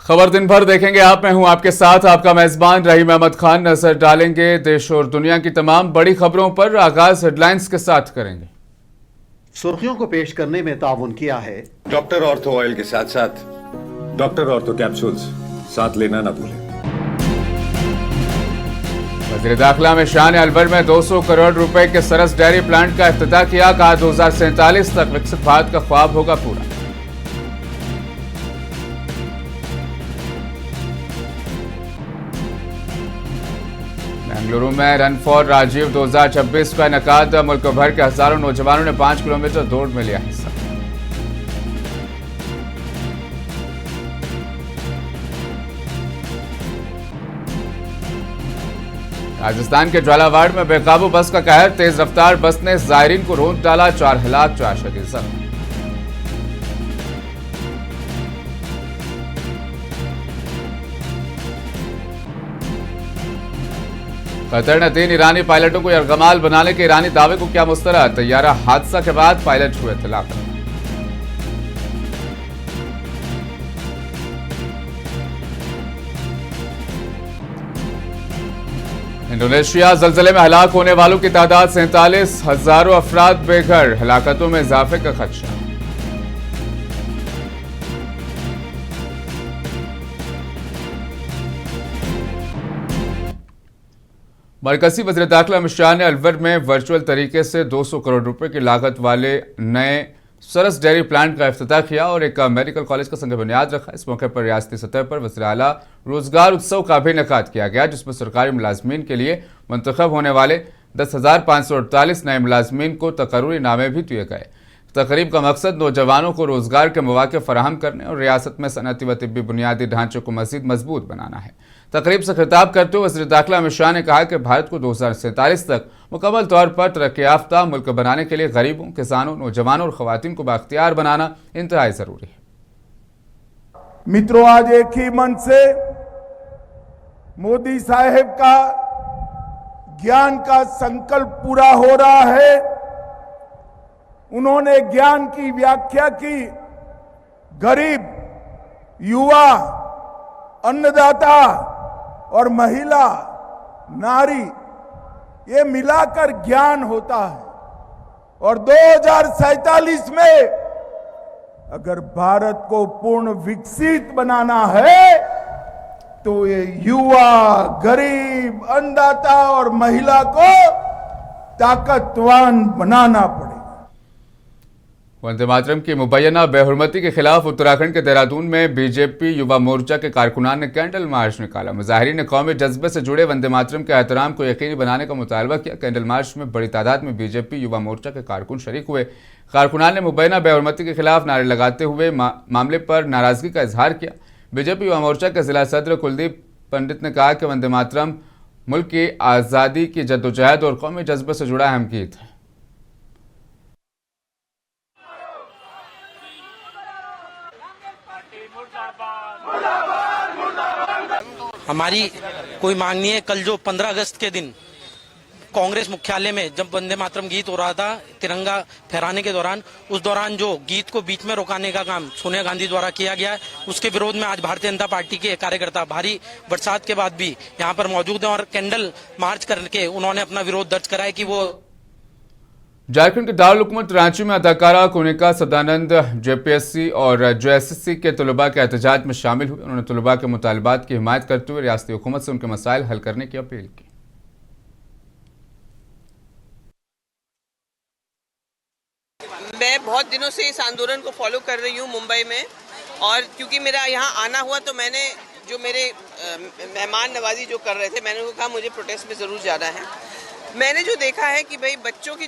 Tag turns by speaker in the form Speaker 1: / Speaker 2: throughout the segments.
Speaker 1: खबर दिन भर देखेंगे आप। मैं हूं आपके साथ आपका मेजबान रहीम अहमद खान। नजर डालेंगे देश और दुनिया की तमाम बड़ी खबरों पर। आगाज हेडलाइंस के साथ करेंगे।
Speaker 2: सुर्खियों को पेश करने में ताउन किया है
Speaker 3: डॉक्टर ऑर्थो ऑयल के साथ साथ डॉक्टर ऑर्थो कैप्सूल्स साथ लेना ना भूलें।
Speaker 1: वज़ीर दाखिला अमित शाह ने अलवर में 200 करोड़ रुपए के सरस डेयरी प्लांट का इफ्तिताह किया। कहा 2047 तक विकसित भारत का ख्वाब होगा पूरा। बेंगलुरु में रन फॉर राजीव 2026 का इनेकाद। मुल्क भर के हजारों नौजवानों ने 5 किलोमीटर दौड़ में लिया हिस्सा। राजस्थान के झालावाड़ में बेकाबू बस का कहर। तेज रफ्तार बस ने जायरीन को रोंद डाला। 4 हलाक 4 शदीद जख्मी। कतर ने 3 ईरानी पायलटों को यरगमाल बनाने के ईरानी दावे को किया मुस्तरद। तैयारा हादसा के बाद पायलट हुए तलाक। इंडोनेशिया जलजले में हलाक होने वालों की तादाद 47। हजारों अफराद बेघर। हलाकतों में इजाफे का खदशा। मरकजी वज़ीर दाखिला अमित शाह ने अलवर में वर्चुअल तरीके से 200 करोड़ रुपए की लागत वाले नए सरस डेयरी प्लांट का इफ्तिताह किया और एक मेडिकल कॉलेज का संग बुनियाद रखा। इस मौके पर रियासती सतह पर वज़ीर आला रोजगार उत्सव का भी इनेकाद किया गया, जिसमें सरकारी मुलाजमीन के लिए मुंतखब होने वाले 10,548 नए मुलाजमीन को तकर्रुरी नामे भी दिए गए। तकरीब का मकसद नौजवानों को रोजगार के मौके फराहम करने और रियासत में सनअती व तिब्बी बुनियादी ढांचे को मजीद मजबूत बनाना है। तकरीब से खिताब करते हुए वज़ीर दाखिला अमित शाह ने कहा कि भारत को 2047 तक मुकम्मल तौर पर तरक्की याफ्ता मुल्क बनाने के लिए गरीबों, किसानों, नौजवानों और ख़वातीन को बाख्तियार बनाना इंतहाई ज़रूरी है।
Speaker 4: मित्रों, आज एक ही मन से मोदी साहेब का ज्ञान का संकल्प पूरा हो रहा है। उन्होंने ज्ञान की व्याख्या की। गरीब, युवा, अन्नदाता और महिला, नारी, ये मिलाकर ज्ञान होता है। और 2047 में अगर भारत को पूर्ण विकसित बनाना है तो ये युवा, गरीब, अन्नदाता और महिला को ताकतवान बनाना पड़ेगा।
Speaker 1: वंदे मातरम की मुबैना बेहुरमती के खिलाफ उत्तराखंड के देहरादून में बीजेपी युवा मोर्चा के कारकुनान ने कैंडल मार्च निकाला। मुजाहिरीन ने कौमी जज्बे से जुड़े वंदे मातरम के एहतराम को यकीनी बनाने का मुतालबा किया। कैंडल मार्च में बड़ी तादाद में बीजेपी युवा मोर्चा के कारकुन शरीक हुए। कारकुनान ने मुबैना बेहुरमती के खिलाफ नारे लगाते हुए मामले पर नाराजगी का इजहार किया। बीजेपी युवा मोर्चा के जिला सदर कुलदीप पंडित ने कहा कि वंदे मातरम मुल्क की आज़ादी की जद्दोजहद और कौमी जज्बे से जुड़ा अहम गीत है।
Speaker 5: हमारी कोई मांग नहीं है। कल जो 15 अगस्त के दिन कांग्रेस मुख्यालय में जब वंदे मातरम गीत हो रहा था तिरंगा फहराने के दौरान, उस दौरान जो गीत को बीच में रोकाने का काम सोनिया गांधी द्वारा किया गया है, उसके विरोध में आज भारतीय जनता पार्टी के कार्यकर्ता भारी बरसात के बाद भी यहाँ पर मौजूद हैं और कैंडल मार्च करके उन्होंने अपना विरोध दर्ज कराया कि वो
Speaker 1: झारखंड के दारुल हुकूमत रांची में अदाकारा कोनिका सदानंद जेपीएससी और जेएसएससी के तलबा के एहतजाज में शामिल हुए। उन्होंने तलबा के मुतालबात की हिमायत करते हुए रियासती हुकूमत से उनके मसाइल हल करने की अपील की।
Speaker 6: मैं बहुत दिनों से इस आंदोलन को फॉलो कर रही हूँ मुंबई में, और क्योंकि मेरा यहाँ आना हुआ तो मैंने जो मेरे मेहमान नवाजी जो कर रहे थे, मैंने उनको कहा मुझे प्रोटेस्ट में ज़रूर जाना है। मैंने जो देखा है कि भाई बच्चों की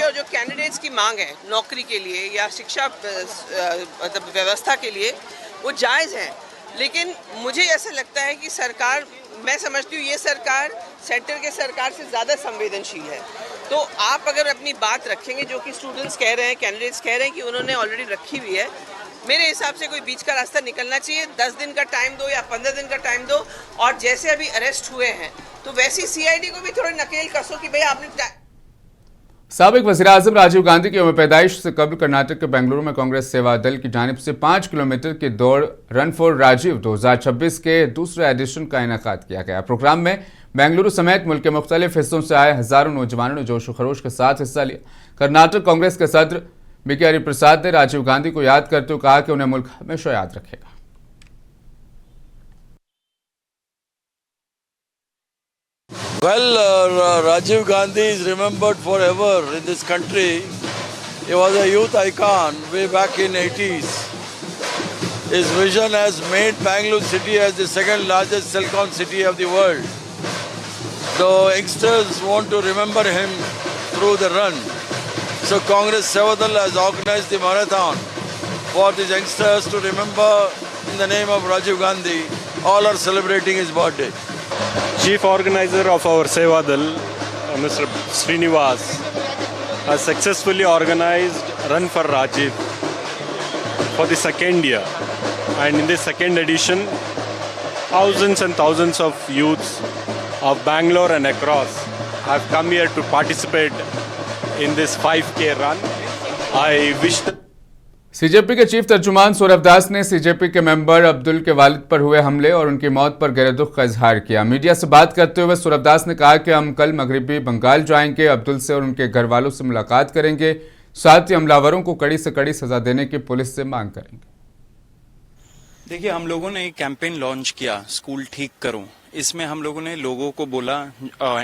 Speaker 6: और जो कैंडिडेट्स की मांग है नौकरी के लिए या शिक्षा मतलब व्यवस्था के लिए, वो जायज़ है। लेकिन मुझे ऐसा लगता है कि सरकार, मैं समझती हूँ ये सरकार सेंटर के सरकार से ज़्यादा संवेदनशील है। तो आप अगर अपनी बात रखेंगे, जो कि स्टूडेंट्स कह रहे हैं, कैंडिडेट्स कह रहे हैं कि उन्होंने ऑलरेडी रखी हुई है, मेरे हिसाब से कोई बीच का रास्ता निकलना चाहिए। 10 दिन का टाइम दो या 15 दिन का टाइम दो, और जैसे अभी अरेस्ट हुए हैं तो वैसी सीआईडी को भी थोड़ी नकेल कसो कि भाई आपने
Speaker 1: साबिक वज़ीर-ए-आज़म राजीव गांधी की यौम पैदाइश से कबल कर्नाटक के बेंगलुरु में कांग्रेस सेवा दल की जानिब से 5 किलोमीटर की दौड़ रन फॉर राजीव 2026 के दूसरे एडिशन का इनेकाद किया गया। प्रोग्राम में बेंगलुरु समेत मुल्क के मुख्तलिफ हिस्सों से आए हजारों नौजवानों ने जोश व खरोश के साथ हिस्सा लिया। कर्नाटक कांग्रेस के सदर बीके हरिप्रसाद ने राजीव गांधी को याद करते हुए कहा कि उन्हें मुल्क हमेशा याद रखेगा।
Speaker 7: Well, Rajiv Gandhi is remembered forever in this country. He was a youth icon way back in 80s. His vision has made Bangalore city as the second largest telecom city of the world. The youngsters want to remember him through the run. So Congress Sevadal has organized the marathon for these youngsters to remember in the name of Rajiv Gandhi. All are celebrating his birthday.
Speaker 8: Chief organizer of our Sevadal, Mr. Srinivas, has successfully organized Run for Rajiv for the second year. And in this second edition, thousands and thousands of youths of Bangalore and across have come here to participate in this 5K run. I wish that
Speaker 1: CJP के chief तर्जुमान Saurabh दास ने CJP के member Abdul के वालिद पर हुए हमले और उनकी मौत पर गहरे दुख का इजहार किया। मीडिया से बात करते हुए सौरभ दास ने कहा कि हम कल मगरिबी बंगाल जाएंगे, अब्दुल से और उनके घर वालों से मुलाकात करेंगे, साथ ही हमलावरों को कड़ी से कड़ी सजा देने की पुलिस से मांग करेंगे।
Speaker 9: देखिए, हम लोगों ने एक कैंपेन लॉन्च किया, स्कूल ठीक करो। इसमें हम लोगों ने लोगों को बोला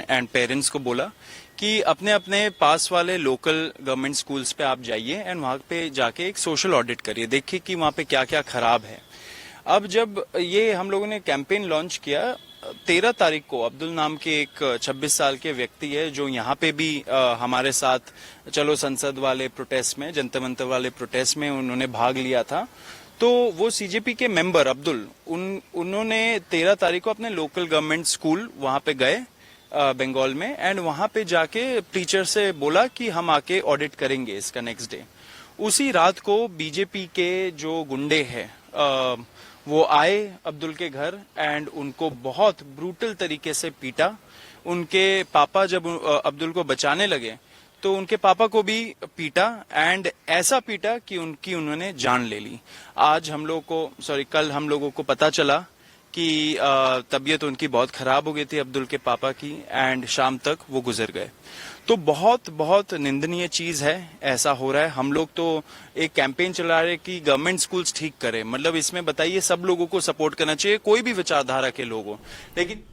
Speaker 9: एंड पेरेंट्स को बोला कि अपने अपने पास वाले लोकल गवर्नमेंट स्कूल्स पे आप जाइए एंड वहां पे जाके एक सोशल ऑडिट करिए, देखिए कि वहां पे क्या क्या खराब है। अब जब ये हम लोगों ने कैंपेन लॉन्च किया, 13 तारीख को अब्दुल नाम के एक 26 साल के व्यक्ति है जो यहाँ पे भी हमारे साथ चलो संसद वाले प्रोटेस्ट में, जनता मंतर वाले प्रोटेस्ट में उन्होंने भाग लिया था। तो वो सीजेपी के मेंबर अब्दुल उन्होंने 13 तारीख को अपने लोकल गवर्नमेंट स्कूल वहां पे गए बंगाल में एंड वहां पे जाके टीचर से बोला कि हम आके ऑडिट करेंगे इसका नेक्स्ट डे। उसी रात को बीजेपी के जो गुंडे हैं वो आए अब्दुल के घर एंड उनको बहुत ब्रूटल तरीके से पीटा। उनके पापा जब अब्दुल को बचाने लगे तो उनके पापा को भी पीटा एंड ऐसा पीटा कि उन्होंने जान ले ली। कल हम लोगों को पता चला कि तबीयत उनकी बहुत खराब हो गई थी अब्दुल के पापा की एंड शाम तक वो गुजर गए। तो बहुत बहुत निंदनीय चीज है, ऐसा हो रहा है। हम लोग तो एक कैंपेन चला रहे कि गवर्नमेंट स्कूल्स ठीक करें, मतलब इसमें बताइए सब लोगों को सपोर्ट करना चाहिए, कोई भी विचारधारा के लोग हो। लेकिन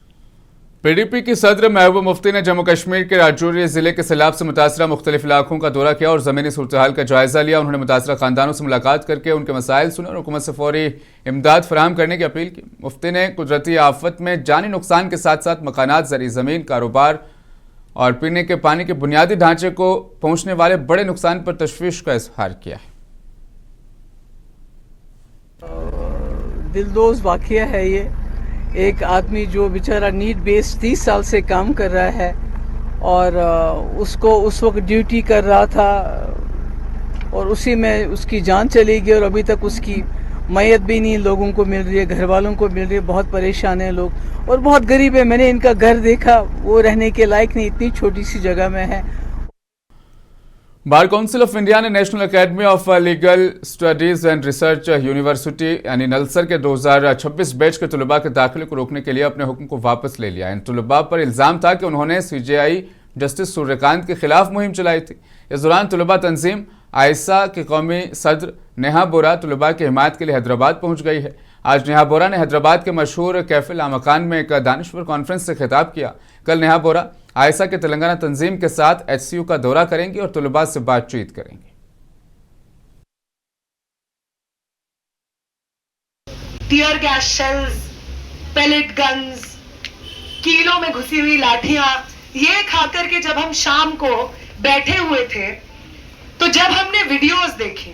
Speaker 1: पीडीपी की सदर महबूबा मुफ्ती ने जम्मू कश्मीर के राजौरी जिले के सैलाब से मुतासरा मुख्तलिफ इलाकों का दौरा किया और ज़मीनी सूरत-ए-हाल का जायजा लिया। उन्होंने मुतासरा खानदानों से मुलाकात करके उनके मसाइल सुने और हुकूमत से फौरी इमदाद फराहम करने की अपील की। मुफ्ती ने कुदरती आफत में जानी नुकसान के साथ साथ मकानात, ज़रई ज़मीन, कारोबार और पीने के पानी के बुनियादी ढांचे को पहुंचने वाले बड़े नुकसान पर तशवीश का इजहार किया है।
Speaker 10: दिलदोज़ वाक़या है ये। एक आदमी जो बेचारा नीड बेस 30 साल से काम कर रहा है और उसको उस वक्त ड्यूटी कर रहा था और उसी में उसकी जान चली गई और अभी तक उसकी मैयत भी नहीं लोगों को मिल रही है, घर वालों को मिल रही है। बहुत परेशान है लोग और बहुत गरीब है। मैंने इनका घर देखा, वो रहने के लायक नहीं, इतनी छोटी सी जगह में है।
Speaker 1: बार काउंसिल ऑफ इंडिया ने national academy of legal studies and research university यानी नलसर के 2026 बैच के तलबा के दाखिले को रोकने के लिए अपने हुक्म को वापस ले लिया। इन तलबा पर इल्ज़ाम था कि उन्होंने सीजेआई जस्टिस सूर्यकांत के खिलाफ मुहिम चलाई थी। इस दौरान तलबा तंजीम आयसा के कौमी सदर नेहा बोरा तलबा की हिमायत के लिए हैदराबाद पहुंच गई है। आज नेहा बोरा ने हैदराबाद के मशहूर कैफे लामकान में एक दानिश्वर कॉन्फ्रेंस से खिताब किया। कल नेहा बोरा आयसा के तेलंगाना तंजीम के साथ HCU का दौरा करेंगी और तलबा से बातचीत करेंगी।
Speaker 11: Tear gas shells, pellet guns, कीलों में घुसी हुई लाठियां, ये खाकर के जब हम शाम को बैठे हुए थे तो जब हमने वीडियोस देखी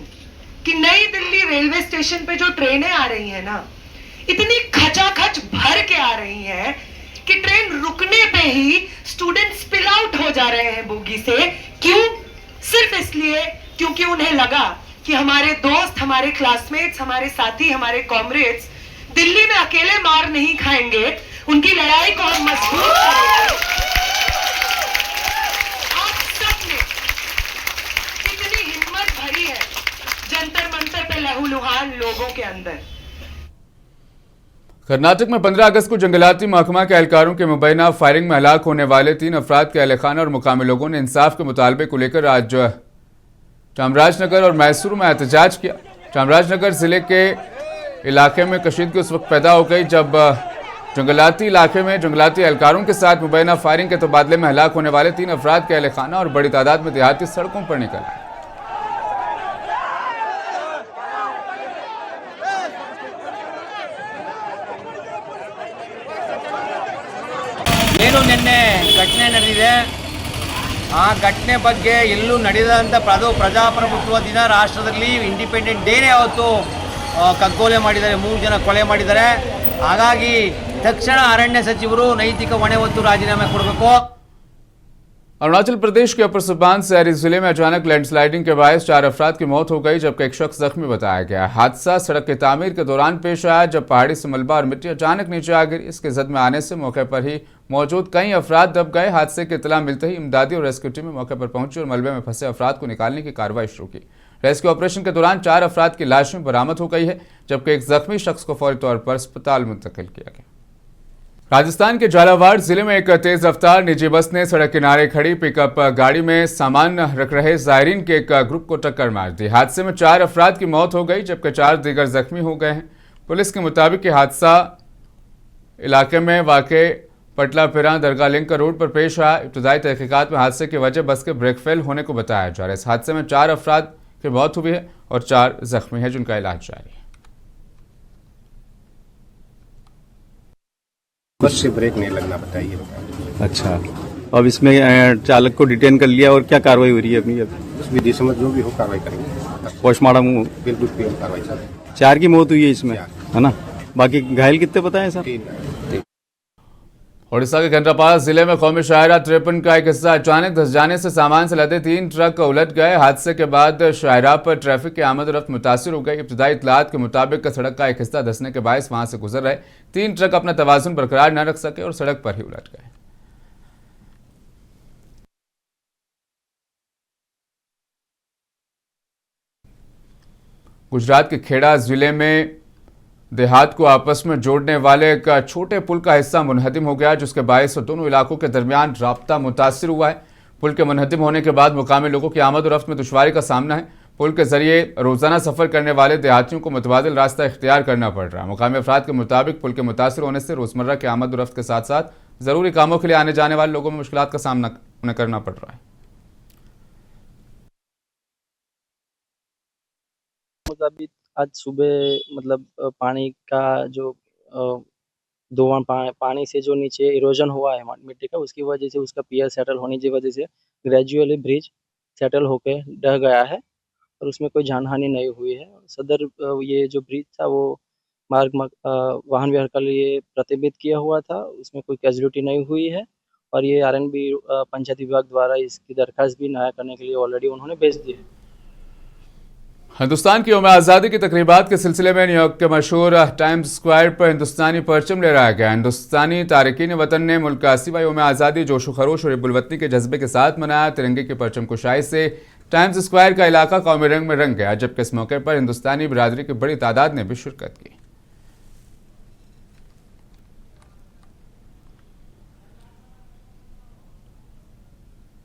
Speaker 11: कि नई दिल्ली रेलवे स्टेशन पे जो ट्रेनें आ रही हैं ना, इतनी खचाखच भर के आ रही हैं कि ट्रेन रुकने पे ही स्टूडेंट स्पिल आउट हो जा रहे हैं बोगी से। क्यों? सिर्फ इसलिए क्योंकि उन्हें लगा कि हमारे दोस्त, हमारे क्लासमेट्स, हमारे साथी, हमारे कॉमरेड्स दिल्ली में अकेले मार नहीं खाएंगे, उनकी लड़ाई को हम मजबूत करेंगे। आप सबने के अंदर।
Speaker 1: कर्नाटक में 15 अगस्त को जंगलाती महकमा के एहलकारों के मुबैना फायरिंग में हलाक होने वाले 3 अफराद के अहलखाना और मुकामी लोगों ने इंसाफ के मुतालबे को लेकर आज चामराजनगर और मैसूर में एहतजाज किया। चामराजनगर जिले के इलाके में कशीदगी उस वक्त पैदा हो गई जब जंगलाती इलाके में जंगलाती एहलकारों के साथ मुबैना फायरिंग के तबादले में हलाक होने वाले 3 अफराद के अहलखाना और बड़ी तादाद में देहाती सड़कों पर निकल आए।
Speaker 12: ಏನು ನಿನ್ನೆ ಘಟನೆ ನಡೆದಿದೆ ಆ ಘಟನೆ ಬಗ್ಗೆ ಎಲ್ಲೂ ನಡೆದಂಥ ಪ್ರಜಾಪ್ರಭುತ್ವ ದಿನ ರಾಷ್ಟ್ರದಲ್ಲಿ ಇಂಡಿಪೆಂಡೆಂಟ್ ಡೇನೇ ಅವತ್ತು ಕಗ್ಗೊಲೆ ಮಾಡಿದ್ದಾರೆ, 3 ಜನ ಕೊಲೆ ಮಾಡಿದ್ದಾರೆ। ಹಾಗಾಗಿ ತಕ್ಷಣ ಅರಣ್ಯ ಸಚಿವರು ನೈತಿಕ ಹೊಣೆ ಹೊತ್ತು ರಾಜೀನಾಮೆ ಕೊಡಬೇಕು।
Speaker 1: अरुणाचल प्रदेश के अपर सुबनसिरी जिले में अचानक लैंडस्लाइडिंग के बायस 4 अफराद की मौत हो गई जबकि एक शख्स जख्मी बताया गया। हादसा सड़क की तामीर के दौरान पेश आया जब पहाड़ी से मलबा और मिट्टी अचानक नीचे आ गिरी। इसके जद में आने से मौके पर ही मौजूद कई अफराद दब गए। हादसे की इतला मिलते ही इमदादी और रेस्क्यू टीम मौके पर पहुंची और मलबे में फंसे अफराद को निकालने की कार्रवाई शुरू की। रेस्क्यू ऑपरेशन के दौरान 4 अफराद की लाशें बरामद हो गई है जबकि एक जख्मी शख्स को फौरी तौर पर अस्पताल मुंतकिल किया गया। राजस्थान के झालावाड़ जिले में एक तेज रफ्तार निजी बस ने सड़क किनारे खड़ी पिकअप गाड़ी में सामान रख रहे जायरीन के एक ग्रुप को टक्कर मार दी। हादसे में 4 अफराद की मौत हो गई जबकि 4 दीगर जख्मी हो गए हैं। पुलिस के मुताबिक हादसा इलाके में वाक़े पटलापिरा दरगाह लिंक रोड पर पेश आया। इब्तदाई तहकीकात में हादसे की वजह बस के ब्रेक फेल होने को बताया जा रहा है। इस हादसे में 4 अफराद की मौत हुई है और 4 जख्मी है जिनका इलाज जारी है।
Speaker 13: बस से ब्रेक नहीं लगना बताइए।
Speaker 14: अच्छा, अब इसमें चालक को डिटेन कर लिया और क्या कार्रवाई हो रही है अभी?
Speaker 13: विधि समझ जो भी हो कार्रवाई करेंगे।
Speaker 14: पोस्टमार्टम
Speaker 13: बिल्कुल कार्रवाई सर।
Speaker 14: 4 की मौत हुई है इसमें, है ना? बाकी घायल कितने पता है सर?
Speaker 1: ओडिशा के केंद्रापाड़ा जिले में कौमी शाहरा 53 का एक हिस्सा अचानक धंस जाने से सामान से लदे 3 ट्रक उलट गए। हादसे के बाद शाहरा पर ट्रैफिक की आमद रफ्त मुतासिर हो गई। इब्तदाई इतलात के मुताबिक सड़क का एक हिस्सा धंसने के बायस वहां से गुजर रहे 3 ट्रक अपना तवाजुन बरकरार न रख सके और सड़क पर ही उलट गए। गुजरात के खेड़ा जिले में देहात को आपस में जोड़ने वाले एक छोटे पुल का हिस्सा मुनहदिम हो गया जिसके बायस दोनों इलाकों के दरमियान राब्ता मुतासिर हुआ है। पुल के मुनहदिम होने के बाद मुकामी लोगों की आमद और रफ्त में दुश्वारी का सामना है। पुल के जरिए रोजाना सफर करने वाले देहातियों को मुतबादिल रास्ता इख्तियार करना पड़ रहा है। मुकामी अफराद के मुताबिक पुल के मुतासिर होने से रोजमर्रा के आमद और रफ्त के साथ साथ जरूरी कामों के लिए आने जाने वाले लोगों में मुश्किलात का सामना उन्हें करना पड़ रहा है।
Speaker 15: आज सुबह मतलब पानी का जो धुआं पानी से जो नीचे इरोजन हुआ है मिट्टी का, उसकी वजह से उसका पीयर सेटल होने की वजह से ग्रेजुअली ब्रिज सेटल होके ढह गया है और उसमें कोई जानहानि नहीं हुई है। सदर ये जो ब्रिज था वो वाहन व्यवहार के लिए प्रतिबंधित किया हुआ था, उसमें कोई कैजुअलिटी नहीं हुई है और ये आरएनबी पंचायती विभाग द्वारा इसकी दरखास्त भी नया करने के लिए ऑलरेडी उन्होंने भेज दी है।
Speaker 1: हिंदुस्तान की यौम आज़ादी की तकरीबात के सिलसिले में न्यूयॉर्क के मशहूर टाइम्स स्क्वायर पर हिंदुस्तानी परचम लहराया गया। हिंदुस्तानी तारकीन वतन ने मुल्क का 80वां यौम आज़ादी जोशो खरोश और हिब्बुल-वतनी के जज्बे के साथ मनाया। तिरंगे की परचम कुशाई से टाइम्स स्क्वायर का इलाका कौमी रंग में रंग गया जबकि इस मौके पर हिंदुस्तानी बिरादरी की बड़ी तादाद ने भी शिरकत की।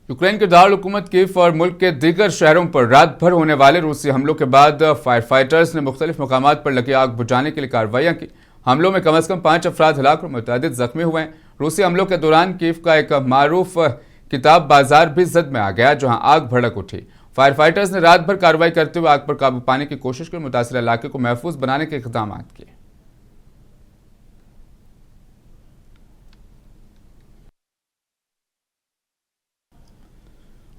Speaker 1: यूक्रेन के दारुल हुकूमत कीव और मुल्क के दीगर शहरों पर रात भर होने वाले रूसी हमलों के बाद फायर फाइटर्स ने मुख्तलिफ मकामात पर लगी आग बुझाने के लिए कार्रवाइयाँ की। हमलों में कम अज़ कम 5 अफराद हलाक और मुतअद्दिद जख्मी हुए हैं। रूसी हमलों के दौरान कीव का एक मारूफ किताब बाजार भी जद में आ गया जहाँ आग भड़क उठी। फायर फाइटर्स ने रात भर कार्रवाई करते हुए आग पर काबू पाने की कोशिश की, मुतासिर इलाके को महफूज बनाने के इक़दाम किए।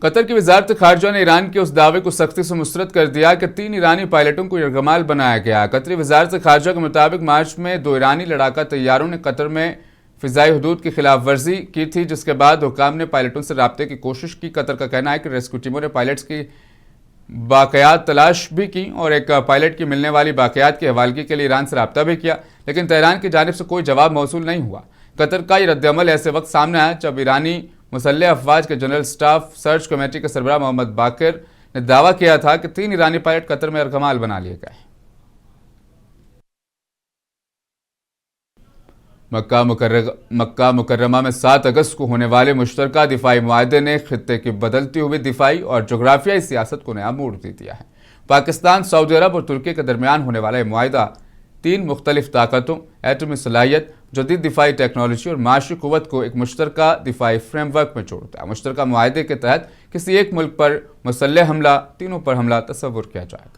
Speaker 1: कतर की वजारत खारजा ने ईरान के उस दावे को सख्ती से मुस्तरद कर दिया कि 3 ईरानी पायलटों को यरगमाल बनाया गया। कतरी वजारत खारजा के मुताबिक मार्च में 2 ईरानी लड़ाका तैयारों ने कतर में फ़िज़ाई हदूद की खिलाफ वर्जी की थी जिसके बाद हुकाम ने पायलटों से राब्ते की कोशिश की। कतर का कहना है कि रेस्क्यू टीमों ने पायलट्स की बाक़यात तलाश भी की और एक पायलट की मिलने वाली बाक़यात की हवालगी के लिए ईरान से रब्ता भी किया, लेकिन तेहरान की जानिब से कोई जवाब मौसूल नहीं हुआ। कतर का ये रद्दअमल ऐसे वक्त सामने आया जब ईरानी मुसल्लह अफवाज के जनरल स्टाफ सर्च कमेटी के सरबराह मोहम्मद बाकिर ने दावा किया था कि 3 ईरानी पायलट कतर में यरगमाल बना लिए गए। मक्का मुकर्रमा में 7 अगस्त को होने वाले मुश्तरका दिफाई मुआहदे ने खित्ते की बदलती हुई दिफाई और जोग्राफियाई सियासत को नया मोड़ दे दिया है। पाकिस्तान, सऊदी अरब और तुर्की के दरमियान होने वाला यह मुआहदा 3 मुख्तलिफ ताकतों, एटमी सलाहियत, जदीद दिफाई टेक्नोलॉजी और माशी कुव्वत को एक मुश्तरका दिफाई फ्रेमवर्क में जोड़ता है। मुश्तरका मुआहदे के तहत किसी एक मुल्क पर मुसल्लह हमला, तीनों पर हमला तस्वुर किया जाएगा।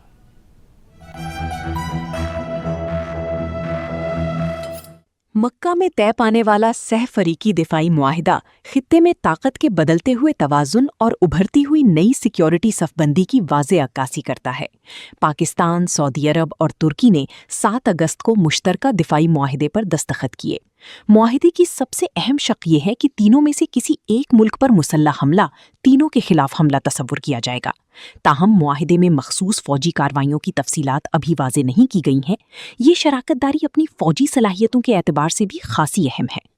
Speaker 16: मक्का में तय पाने वाला सह फरीकी दिफाई मुआहिदा खित्ते में ताकत के बदलते हुए तवाजुन और उभरती हुई नई सिक्योरिटी सफबंदी की वाज़े अक्कासी करता है। पाकिस्तान, सऊदी अरब और तुर्की ने 7 अगस्त को मुश्तरका दिफाई मुआहिदे पर दस्तखत किए। मुआहिदे की सबसे अहम शक ये है कि तीनों में से किसी एक मुल्क पर मुसल्लह हमला, तीनों के खिलाफ हमला तस्वुर किया जाएगा। ताहम मुआहिदे में मखसूस फौजी कार्रवाइयों की तफसीलात अभी वाज़े नहीं की गई हैं। ये शराकतदारी अपनी फौजी सलाहियतों के एतबार से भी खासी अहम है।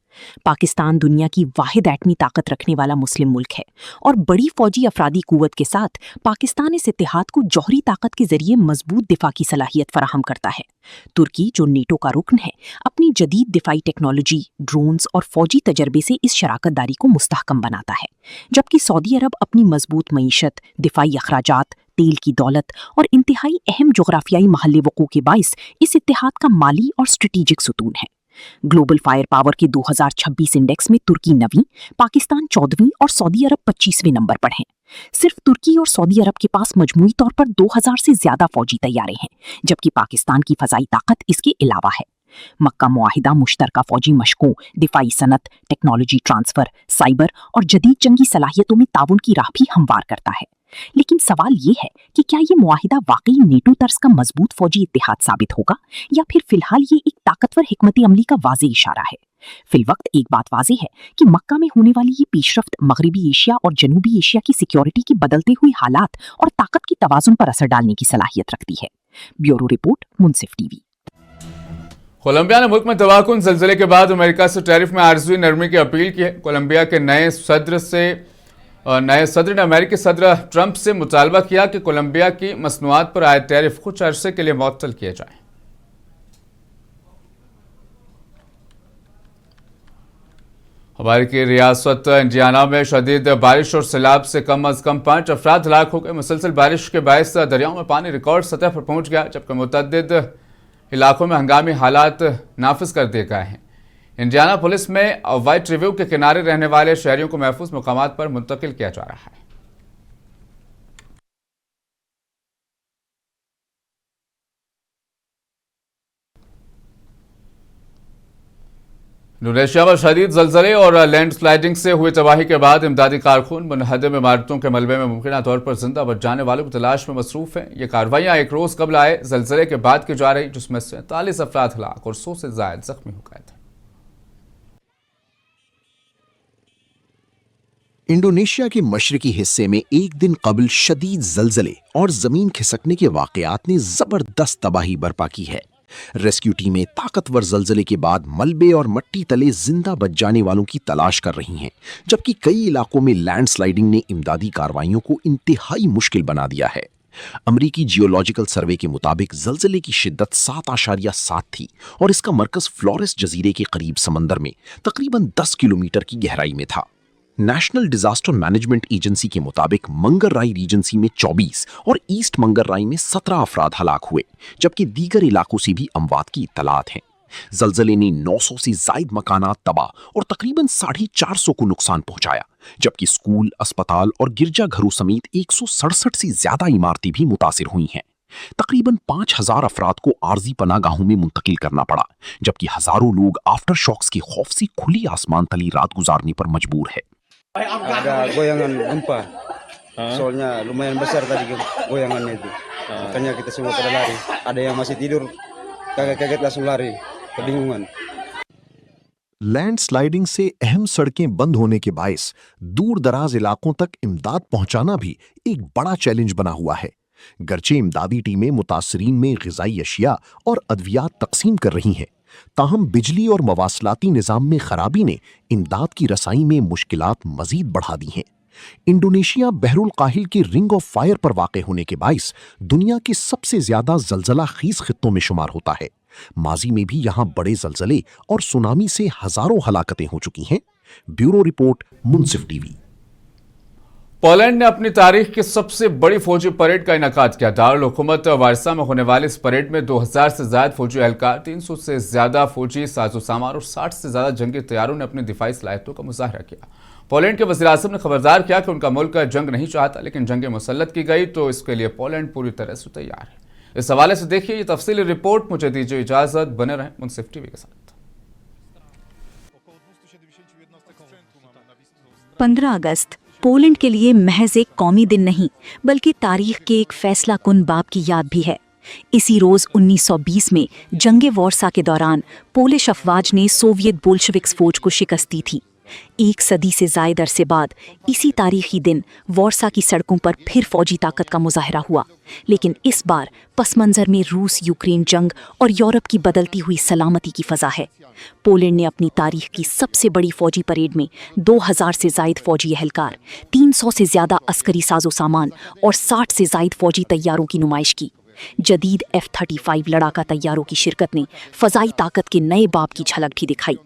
Speaker 16: पाकिस्तान दुनिया की वाहिद एटमी ताकत रखने वाला मुस्लिम मुल्क है और बड़ी फौजी अफरादी कुव्वत के साथ पाकिस्तान इस इत्तेहाद को जौहरी ताकत के जरिए मजबूत दिफा की सलाहियत फराहम करता है। तुर्की, जो नेटो का रुकन है, अपनी जदीद दिफाई टेक्नोलॉजी, ड्रोन्स और फौजी तजर्बे से इस शराकतदारी को मुस्तहकम बनाता है, जबकि सऊदी अरब अपनी मजबूत मईशत, दिफाई अखराजात, तेल की दौलत और इंतहाई अहम जोग्राफियाई महल्ले वक़ू के बाइस इस इत्तेहाद का माली और स्ट्रेटेजिक सुतून है। ग्लोबल फायर पावर के 2026 इंडेक्स में तुर्की 9वीं, पाकिस्तान 14वीं और सऊदी अरब 25वें नंबर पर हैं। सिर्फ तुर्की और सऊदी अरब के पास मजमूई तौर पर 2000 से ज्यादा फौजी तैयारे हैं, जबकि पाकिस्तान की फजाई ताकत इसके अलावा है। मक्का मुआहिदा मुश्तरका फौजी मशकों, दिफाई सनत, टेक्नोलॉजी ट्रांसफर, साइबर और जदीद जंगी सलाहियतों में ताउन की राह भी हमवार करता है। लेकिन सवाल ये है कि क्या ये मुआहिदा वाकई नेटो तर्ज का मजबूत फौजी इत्तेहाद साबित होगा या फिर फिलहाल ये एक ताकतवर हिकमत अमली का वाज़े इशारा है। फिलवक्त एक बात वाज़े है कि मक्का में होने वाली ये पेशरफ्त मगरबी एशिया और जनूबी एशिया की सिक्योरिटी की बदलते हुए हालात और ताकत की तवाजुन पर असर डालने की सलाहियत रखती है। ब्यूरो रिपोर्ट, मुनसिफ टीवी।
Speaker 1: कोलंबिया ने मुल्क में तबाहकुन ज़लज़ले के बाद अमेरिका से टैरिफ में आरज़ी नरमी की अपील की है। कोलंबिया के नए सदर ने अमेरिकी सदर ट्रंप से मुतालबा किया कि कोलंबिया की मसनूआत पर आए टैरिफ कुछ अरसे के लिए मुअत्तल किए जाएं। हमारी की रियासत इंडियाना में शदीद बारिश और सैलाब से कम अज कम 5 अफराद हलाक हो गए। मुसलसल बारिश के बायस दरियाओं में पानी रिकॉर्ड सतह पर पहुंच गया, जबकि मुतअद्दिद इलाकों में हंगामी हालात नाफिज कर दिए गए हैं। इंडियाना पुलिस में वाइट रिव्यू के किनारे रहने वाले शहरियों को महफूज मुकामात पर मुंतकिल किया जा रहा है। इंडोनेशिया में शदीद ज़लज़ले और लैंडस्लाइडिंग से हुई तबाही के बाद इमदादी कारकुन मुनहदम इमारतों के मलबे में मुमकिन तौर पर जिंदा बच जाने वालों की तलाश में मसरूफ हैं। ये कार्रवाइयाँ एक रोज़ कबल आए ज़लज़ले के बाद की जा रही, जिसमें 47 अफराद हलाक और 100 से ज़ायद जख्मी हो गए थे।
Speaker 17: इंडोनेशिया के मशरकी हिस्से में एक दिन कबल शदीद ज़लज़ले और ज़मीन खिसकने के वाक़यात ने ज़बरदस्त तबाही बर्पा की है। रेस्क्यू टीमें ताकतवर ज़लज़ले के बाद मलबे और मट्टी तले जिंदा बच जाने वालों की तलाश कर रही हैं, जबकि कई इलाकों में लैंडस्लाइडिंग ने इमदादी कार्रवाइयों को इंतहाई मुश्किल बना दिया है। अमरीकी जियोलॉजिकल सर्वे के मुताबिक ज़लज़ले की शिद्दत 7.7 थी और इसका मरकज़ फ्लोरेस जजीरे के करीब समंदर में तकरीबन 10 किलोमीटर की गहराई में था। नेशनल डिजास्टर मैनेजमेंट एजेंसी के मुताबिक मंगरराई रीजेंसी में 24 और ईस्ट मंगरराई में 17 अफराद हलाक हुए, जबकि दीगर इलाकों से भी अमवात की इत्तलात हैं। ज़लज़ले ने 900 से ज़ायद मकानात तबाह और तकरीबन 450 को नुकसान पहुंचाया, जबकि स्कूल, अस्पताल और गिरजाघरों समेत 167 से ज्यादा इमारतें भी मुतासिर हुई हैं। तकरीबन 5000 अफराद को आर्जी पनागाहों में मुंतकिल करना पड़ा, जबकि हजारों लोग आफ्टर शॉक्स के खौफ से खुली आसमान तली रात गुजारने पर मजबूर है।
Speaker 18: Ada goyangan gempa, soalnya lumayan besar tadi goyangannya itu, makanya kita semua pada lari. Ada yang masih tidur, kaget-kaget langsung lari, kebingungan.
Speaker 17: Landsliding से अहम सड़कें बंद होने के बायस दूर दराज इलाकों तक इमदाद पहुंचाना भी एक बड़ा चैलेंज बना हुआ है। गर्चे इमदादी टीमें मुतासरीन में ग़िज़ाई अशिया और अद्वियात तकसीम कर रही हैं, ताहम बिजली और मवासलाती निज़ाम में खराबी ने इमदाद की रसाई में मुश्किलात मजीद बढ़ा दी हैं। इंडोनेशिया बहरुल काहिल के रिंग ऑफ फायर पर वाक़े होने के बायस दुनिया के सबसे ज्यादा ज़लज़ला खीज़ खित्तों में शुमार होता है। माजी में भी यहां बड़े जलजले और सुनामी से हजारों हलाकतें हो चुकी हैं। ब्यूरो रिपोर्ट, मुंसिफ टीवी।
Speaker 1: पोलैंड ने अपनी तारीख की सबसे बड़ी फौजी परेड का इनेकाद किया। दारुल हुकूमत वारसा में होने वाली इस परेड में 2000 से ज्यादा फौजी एहलकार, 300 से ज्यादा फौजी साजो सामान और 60 से ज्यादा जंगी तैयारों ने अपनी दिफाई सलाहियतों का मुजाहरा किया। पोलैंड के वज़ीर आज़म ने खबरदार किया कि उनका मुल्क जंग नहीं चाहता, लेकिन जंग मुसल्लत की गई तो इसके लिए पोलैंड पूरी तरह से तैयार है। इस हवाले से देखिए ये तफसीली रिपोर्ट। मुझे दीजिए इजाजत, बने रहें मुंसिफ टीवी के साथ।
Speaker 16: 15 अगस्त पोलैंड के लिए महज एक कौमी दिन नहीं, बल्कि तारीख के एक फैसला कुन बाब की याद भी है। इसी रोज 1920 में जंगे वॉर्सा के दौरान पोलिश अफवाज ने सोवियत बोल्शेविक्स फौज को शिकस्त दी थी। एक सदी से ज्यादा अरसे बाद इसी तारीखी दिन वॉर्सा की सड़कों पर फिर फौजी ताकत का मुजाहरा हुआ, लेकिन इस बार पसमंजर में रूस यूक्रेन जंग और यूरोप की बदलती हुई सलामती की फजा है। पोलैंड ने अपनी तारीख की सबसे बड़ी फौजी परेड में 2000 से जायद फौजी एहलकार, 300 से ज्यादा अस्करी साजो सामान और 60 से जायद फौजी तैयारों की नुमाइश की। जदीद F-35 लड़ाका तैयारों की शिरकत ने फजाई ताकत के नए बाब की झलक भी दिखाई।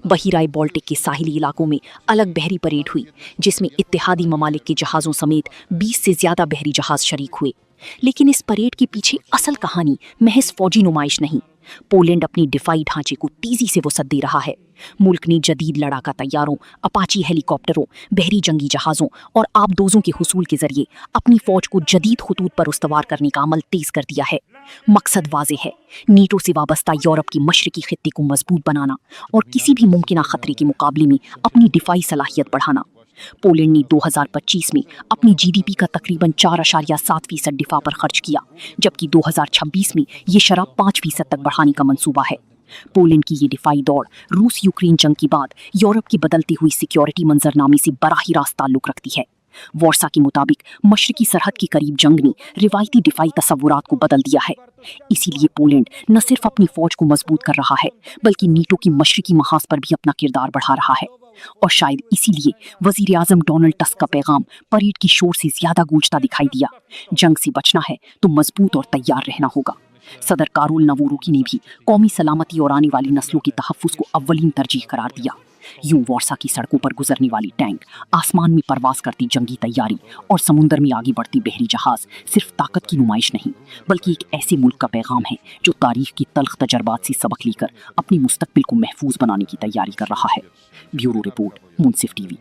Speaker 16: बहिराए बाल्टिक के साहिली इलाकों में अलग बहरी परेड हुई, जिसमें इत्तेहादी ममालिक के जहाज़ों समेत 20 से ज्यादा बहरी जहाज शरीक हुए। लेकिन इस परेड के पीछे असल कहानी महज फौजी नुमाइश नहीं। पोलैंड अपनी दिफाई ढांचे को तेजी से वसअत दे रहा है। मुल्क ने जदीद लड़ाका तैयारों, अपाची हेलीकॉप्टरों, बहरी जंगी जहाज़ों और आबदोजों के हुसूल के जरिए अपनी फौज को जदीद खुतूत पर उस्तवार करने का अमल तेज कर दिया है। मकसद वाज़ेह है, नीटो से वाबस्ता यूरोप की मशरकी खित्ते को मजबूत बनाना और किसी भी मुमकिन खतरे के मुकाबले में अपनी दिफाई सलाहियत बढ़ाना। पोलैंड ने 2025 में अपनी जीडीपी का तकरीबन 4.7% दिफा पर खर्च किया, जबकि 2026 में ये शरह 5% तक बढ़ाने का मंसूबा है। पोलैंड की ये दिफाई दौड़ रूस यूक्रेन जंग के बाद यूरोप की बदलती हुई सिक्योरिटी मंजरनामे से बराह रास्त ताल्लुक रखती है। वॉर्सा के मुताबिक मशरकी सरहद के करीब जंग ने रिवायती दिफाई तस्वुरात को बदल दिया है। इसीलिए पोलैंड न सिर्फ अपनी फौज को मजबूत कर रहा है, बल्कि नीटो की मशरकी महाज पर भी अपना किरदार बढ़ा रहा है। और शायद इसीलिए वजीर आजम डोनाल्ड टस्क का पैगाम परेड की शोर से ज्यादा गूंजता दिखाई दिया। जंग से बचना है तो मजबूत और तैयार रहना होगा। सदर कारोल नवोरुकी ने भी कौमी सलामती और आने वाली नस्लों के तहफ्फुज को अव्वलीन तरजीह करार दिया। यूं वॉर्सा की सड़कों पर गुजरने वाली टैंक, आसमान में परवास करती जंगी तैयारी और समुंदर में आगे बढ़ती बहरी जहाज सिर्फ ताकत की नुमाइश नहीं, बल्कि एक ऐसे मुल्क का पैगाम है जो तारीख की तल्ख तजर्बात से सबक लेकर अपनी मुस्तकबिल को महफूज बनाने की तैयारी कर रहा है। ब्यूरो रिपोर्ट, मुंसिफ टीवी।